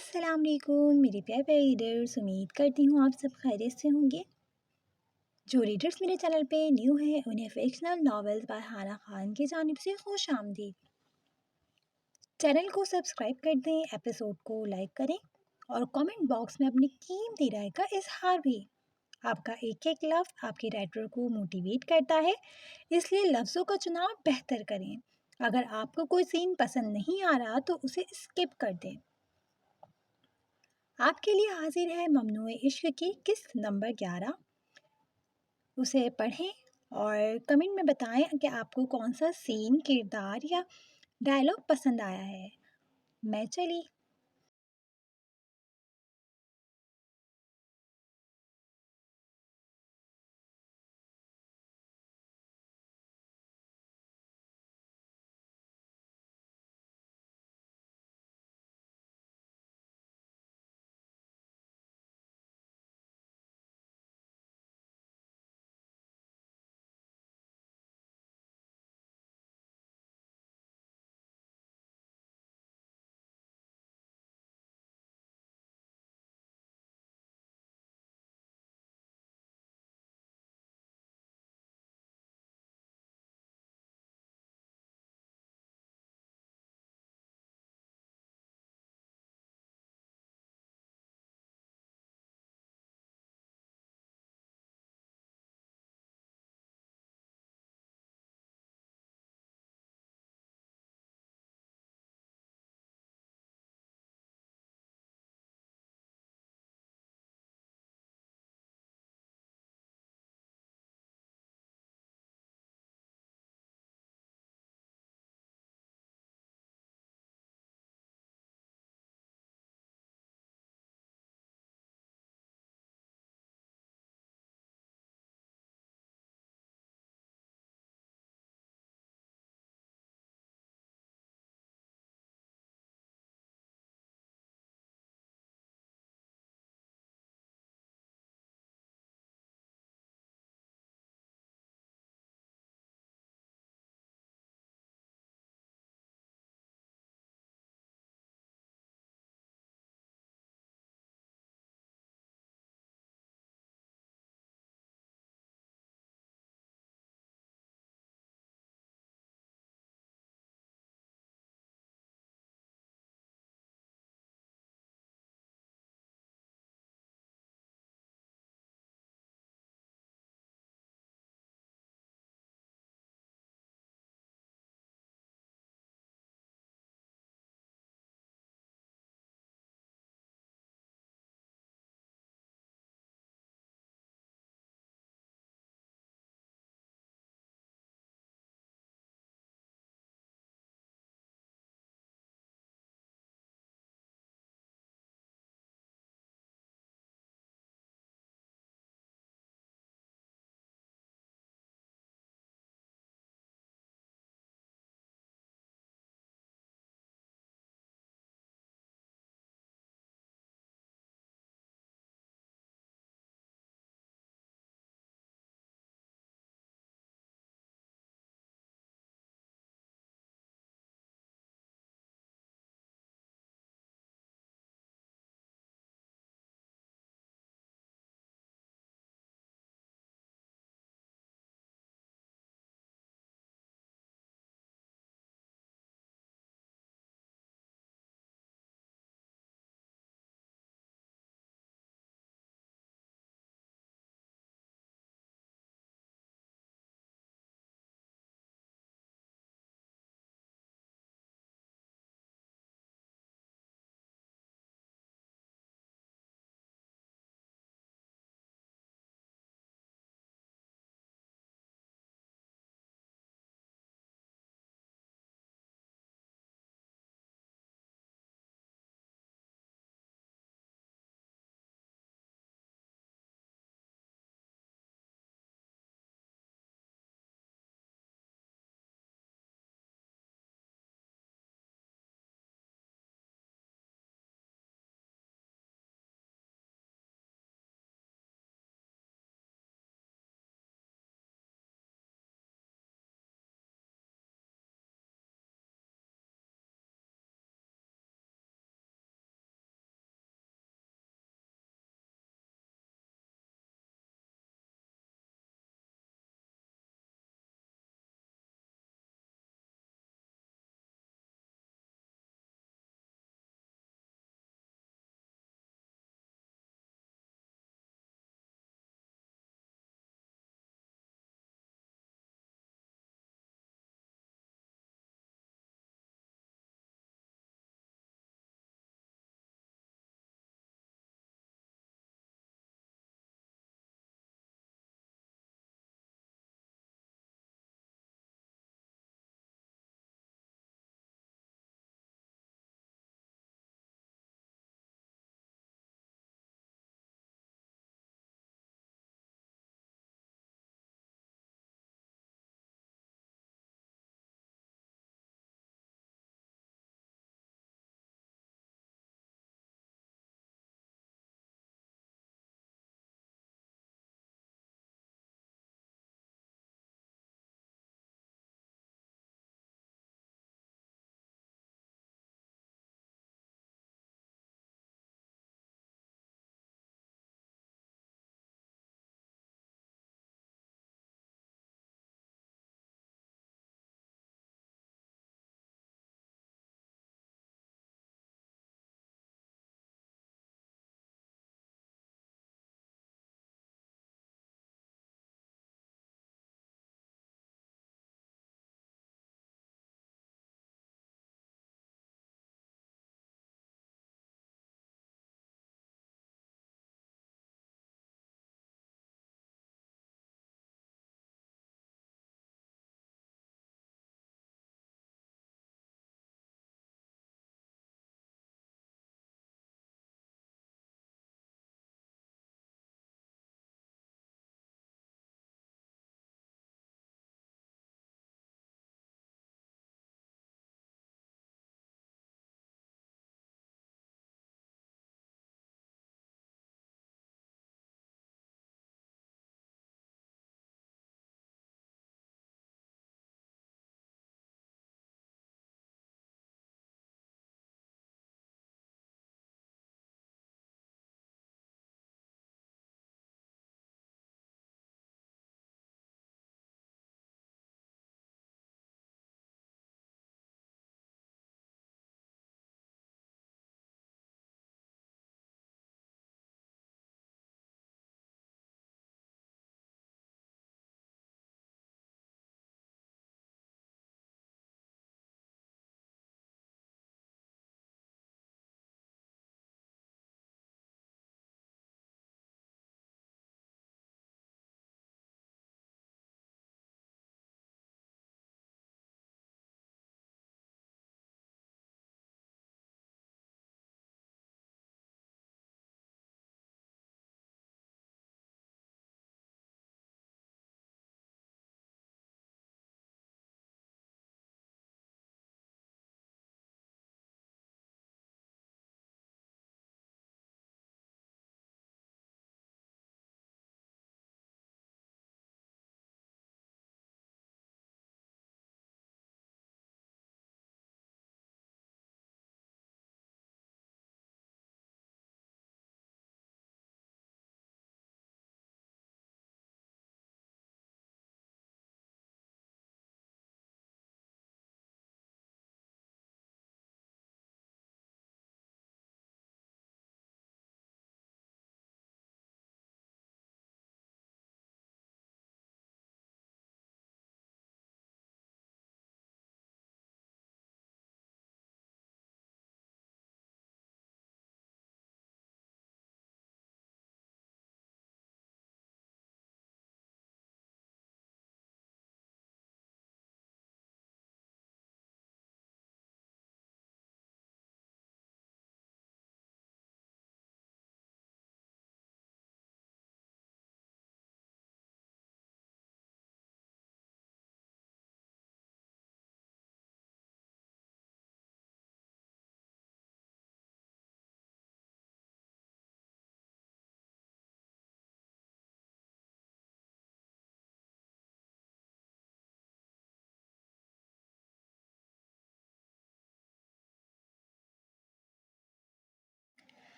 अस्सलाम वालेकुम मेरे प्यारे प्यारे रीडर्स। उम्मीद करती हूँ आप सब खैरियत से होंगे। जो रीडर्स मेरे चैनल पे न्यू है उन्हें फिक्शनल नॉवेल्स बाय हाना खान की जानिब से खुश आमदीद। चैनल को सब्सक्राइब कर दें, एपिसोड को लाइक करें और कमेंट बॉक्स में अपनी कीमती राय का इजहार भी। आपका एक एक लफ्ज़ आपके राइटर को मोटिवेट करता है, इसलिए लफ्ज़ों का चुनाव बेहतर करें। अगर आपको कोई सीन पसंद नहीं आ रहा तो उसे स्किप कर दें। आपके लिए हाजिर है ममनूए इश्क की किस्त नंबर 11। उसे पढ़ें और कमेंट में बताएं कि आपको कौन सा सीन, किरदार या डायलॉग पसंद आया है। मैं चली।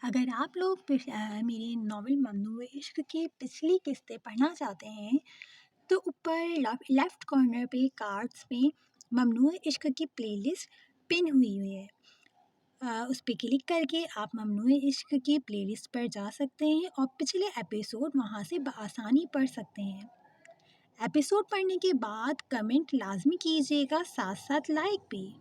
अगर आप लोग मेरी नॉवल ममनूए इश्क की पिछली किस्तें पढ़ना चाहते हैं, तो ऊपर लेफ्ट कॉर्नर पे कार्ड्स में ममनूए इश्क की प्लेलिस्ट पिन हुई है। उस पे क्लिक करके आप ममनूए इश्क की प्लेलिस्ट पर जा सकते हैं और पिछले एपिसोड वहाँ से बआसानी पढ़ सकते हैं। एपिसोड पढ़ने के बाद कमेंट लाज़मी कीजिएगा, साथ-साथ लाइक भी।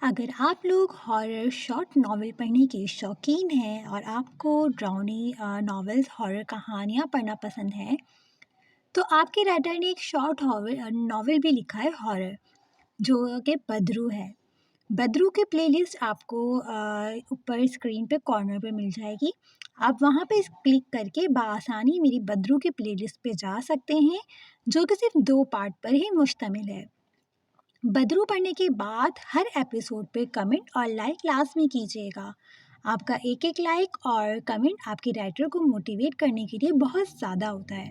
अगर आप लोग हॉरर शॉर्ट नॉवल पढ़ने के शौकीन हैं और आपको ड्राउनी नॉवेल्स हॉरर कहानियाँ पढ़ना पसंद है, तो आपके राइटर ने एक शॉर्ट नॉवल भी लिखा है हॉरर, जो कि बदरू है। बदरू की प्लेलिस्ट आपको ऊपर स्क्रीन पे कॉर्नर पे मिल जाएगी। आप वहाँ पे क्लिक करके बआसानी मेरी बदरू की प्लेलिस्ट पे जा सकते हैं, जो कि सिर्फ 2 पार्ट पर ही मुश्तमिल है। बदरू पढ़ने के बाद हर एपिसोड पे कमेंट और लाइक लाज़मी कीजिएगा। आपका एक-एक लाइक और कमेंट आपके राइटर को मोटिवेट करने के लिए बहुत ज़्यादा होता है।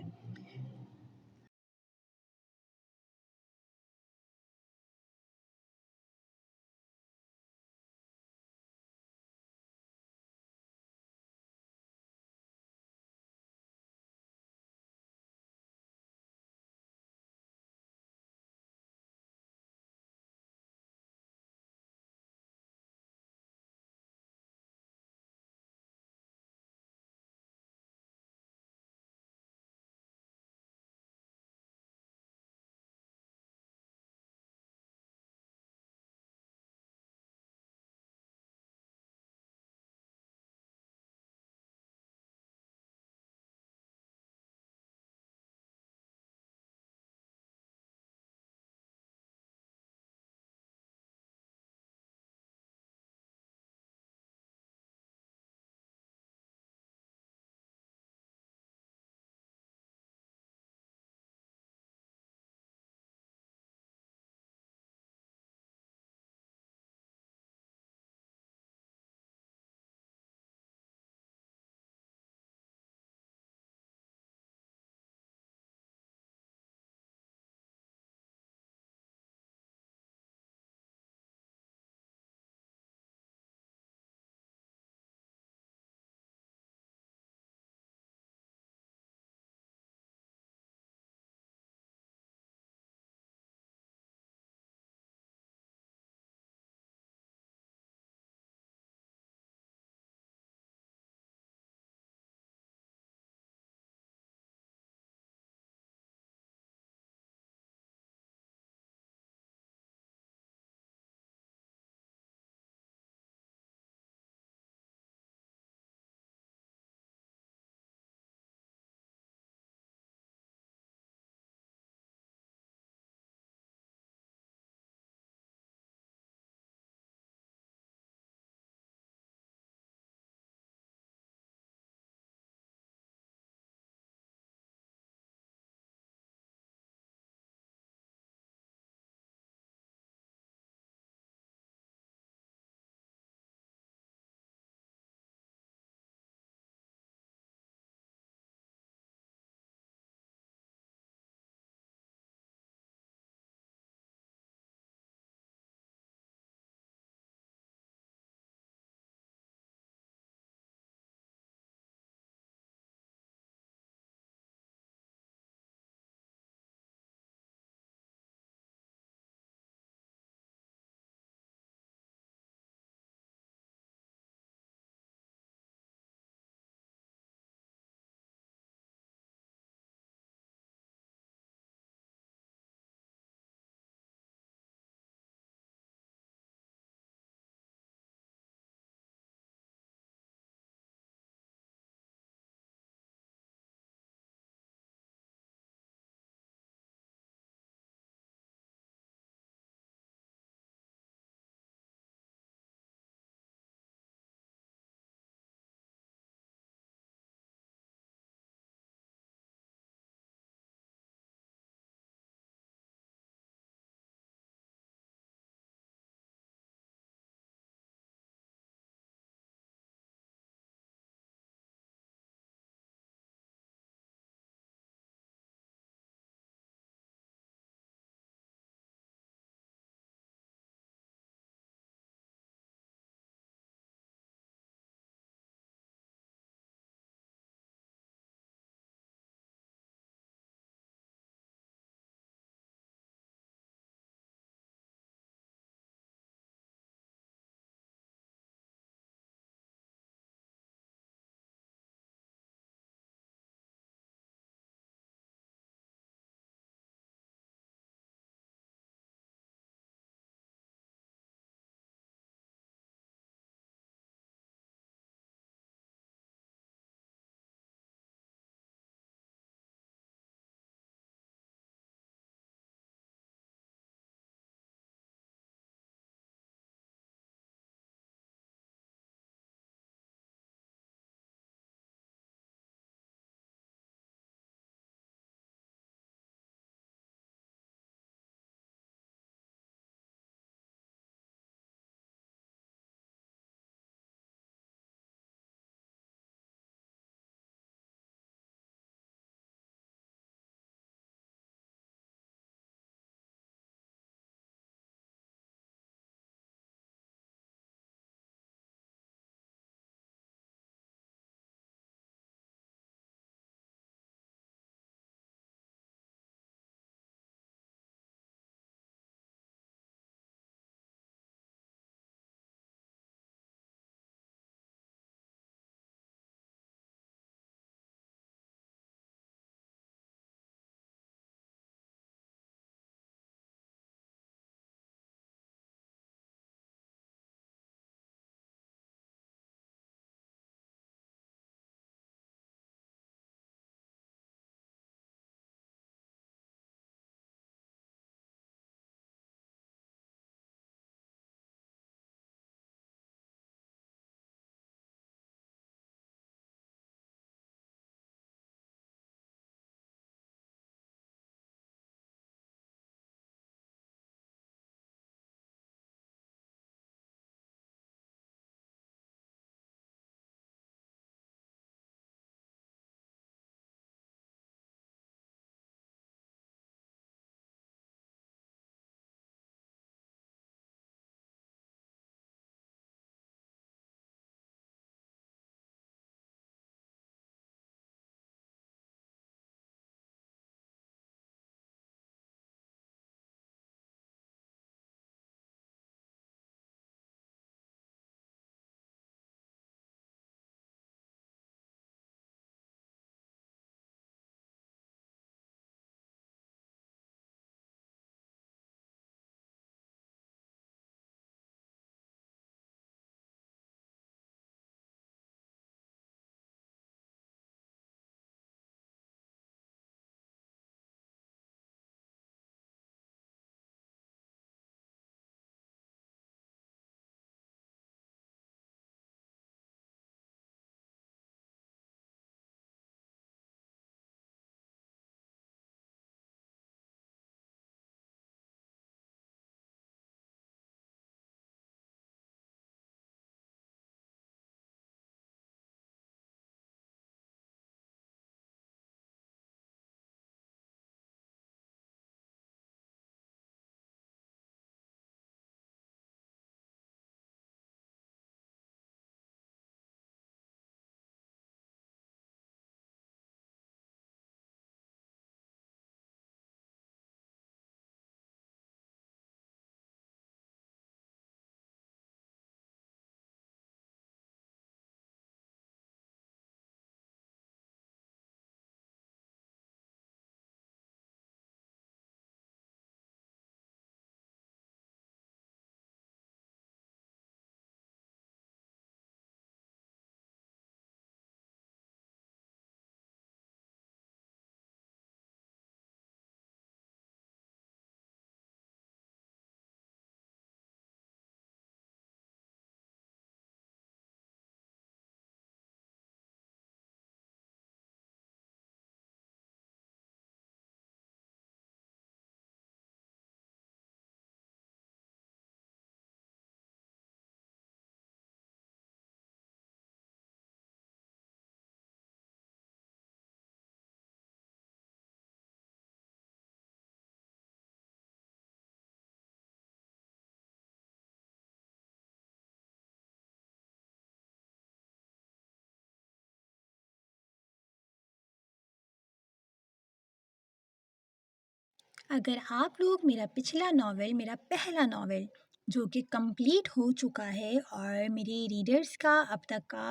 अगर आप लोग मेरा पिछला नॉवेल, मेरा पहला नॉवेल जो कि कंप्लीट हो चुका है और मेरे रीडर्स का अब तक का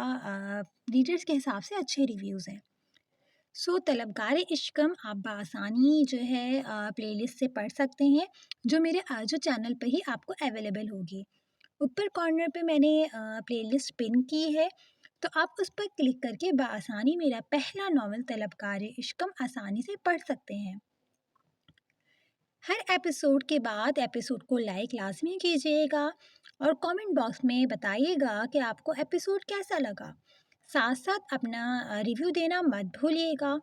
रीडर्स के हिसाब से अच्छे रिव्यूज़ हैं। सो तलबगार इश्कम आप बआसानी जो है प्लेलिस्ट से पढ़ सकते हैं, जो मेरे जो चैनल पे ही आपको अवेलेबल होगी। ऊपर कॉर्नर पे मैंने प्लेलिस्ट पिन की है, तो आप उस पर क्लिक करके बआसानी मेरा पहला नॉवल तलबगार इश्कम आसानी से पढ़ सकते हैं। हर एपिसोड के बाद एपिसोड को लाइक लाज़मी कीजिएगा और कमेंट बॉक्स में बताइएगा कि आपको एपिसोड कैसा लगा। साथ-साथ अपना रिव्यू देना मत भूलिएगा।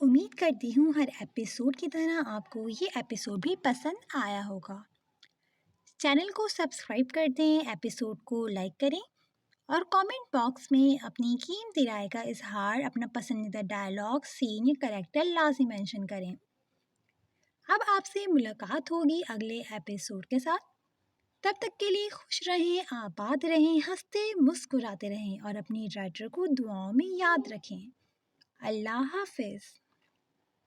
उम्मीद करती हूँ हर एपिसोड की तरह आपको ये एपिसोड भी पसंद आया होगा। चैनल को सब्सक्राइब कर दें, एपिसोड को लाइक करें और कमेंट बॉक्स में अपनी कीमती राय का इजहार, अपना पसंदीदा डायलॉग, सीन या कैरेक्टर लाजमी मेंशन करें। अब आपसे मुलाकात होगी अगले एपिसोड के साथ। तब तक के लिए खुश रहें, आबाद रहें, हंसते मुस्कुराते रहें और अपनी राइटर को दुआओं में याद रखें। अल्लाह हाफिज़।